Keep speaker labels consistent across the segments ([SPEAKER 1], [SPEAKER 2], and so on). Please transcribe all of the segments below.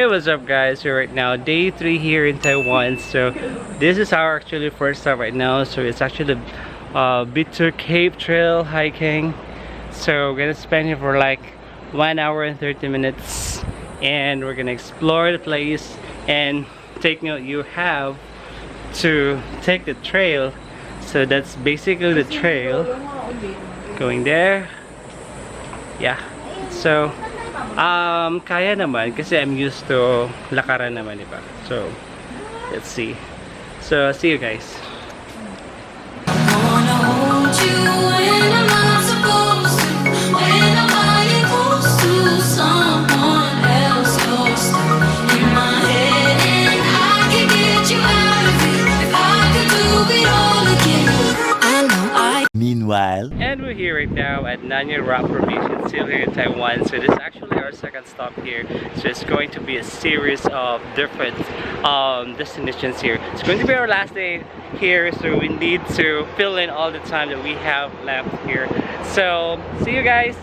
[SPEAKER 1] What's up guys? So right now day 3 here in Taiwan. So this is our actually first stop right now. So it's actually Bitter Cave Trail hiking. So we're gonna spend here for like 1 hour and 30 minutes and we're gonna explore the place. And take note, you have to take the trail. So that's basically the trail going there. Yeah, so kaya naman kasi I'm used to lakaran naman, diba? So let's see. So see you guys.
[SPEAKER 2] Meanwhile,
[SPEAKER 1] and we're here right now at Nanya Rock Formation, still here in Taiwan. So this is actually our second stop here. So it's going to be a series of different destinations here. It's going to be our last day here, so we need to fill in all the time that we have left here. So see you guys.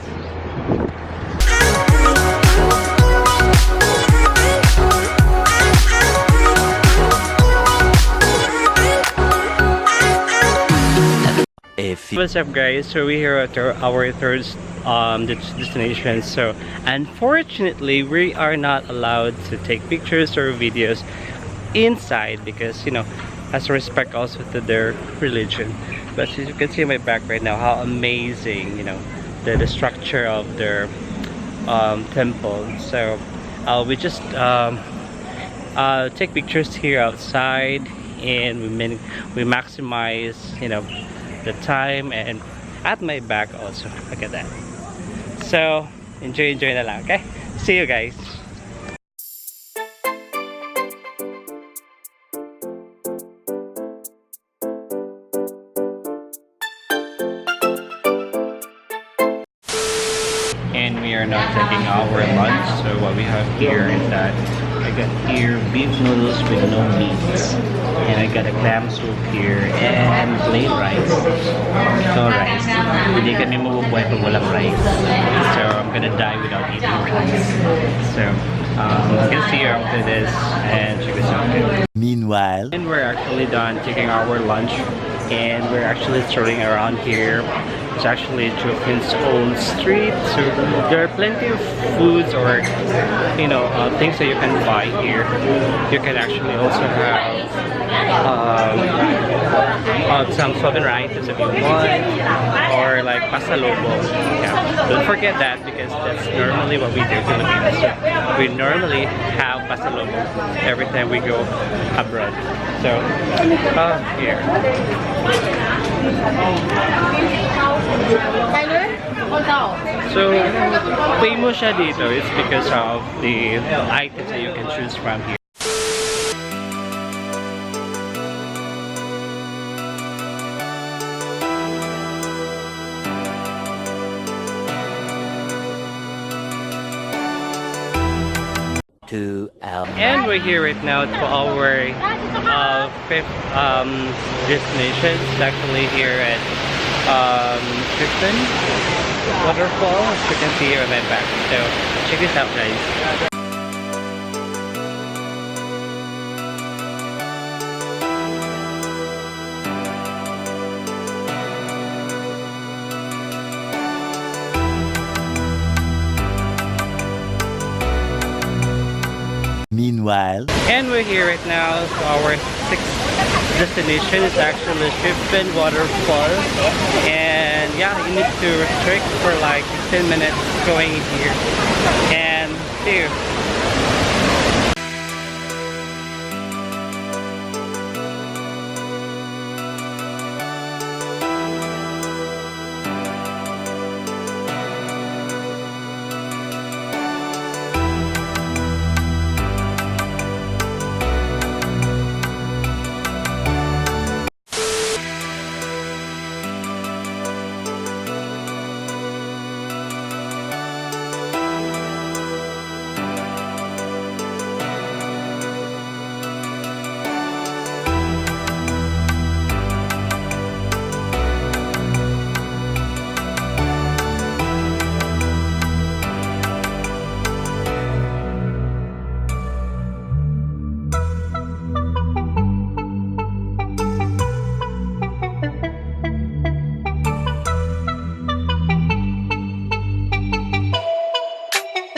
[SPEAKER 1] What's up guys? So we're here at our third destination. So unfortunately we are not allowed to take pictures or videos inside because, you know, as a respect also to their religion. But as you can see in my back right now, how amazing, you know, the structure of their temple. So we just take pictures here outside and we maximize, you know, the time. And at my back also, look at that. So enjoy na lang, okay? See you guys. And we are now taking our lunch. So what we have here is that I got here beef noodles with no meat, and I got a clam soup here and plain rice. No rice. Hindi kami mabubuhay pag walang rice. So I'm gonna die without eating rice. So I'm gonna see you after this and check this out.
[SPEAKER 2] meanwhile,
[SPEAKER 1] And we're actually done taking our lunch and we're actually strolling around here. It's actually Chopin's old street, so there are plenty of foods or, you know, things that you can buy here. You can actually also have some southern items if you want, or like pasalobo. Yeah. Don't forget that because that's normally what we do in Philippines. So we normally have pasalobo every time we go abroad. So here. So famous siya dito. It's because of the items that you can choose from here. And we're here right now to our fifth destination. It's actually here at Keelung waterfall, as you can see here on my back. So check this out guys.
[SPEAKER 2] meanwhile,
[SPEAKER 1] And we're here right now. So our sixth destination is actually Keelung waterfall. And yeah, you need to restrict for like 10 minutes going here. And see you.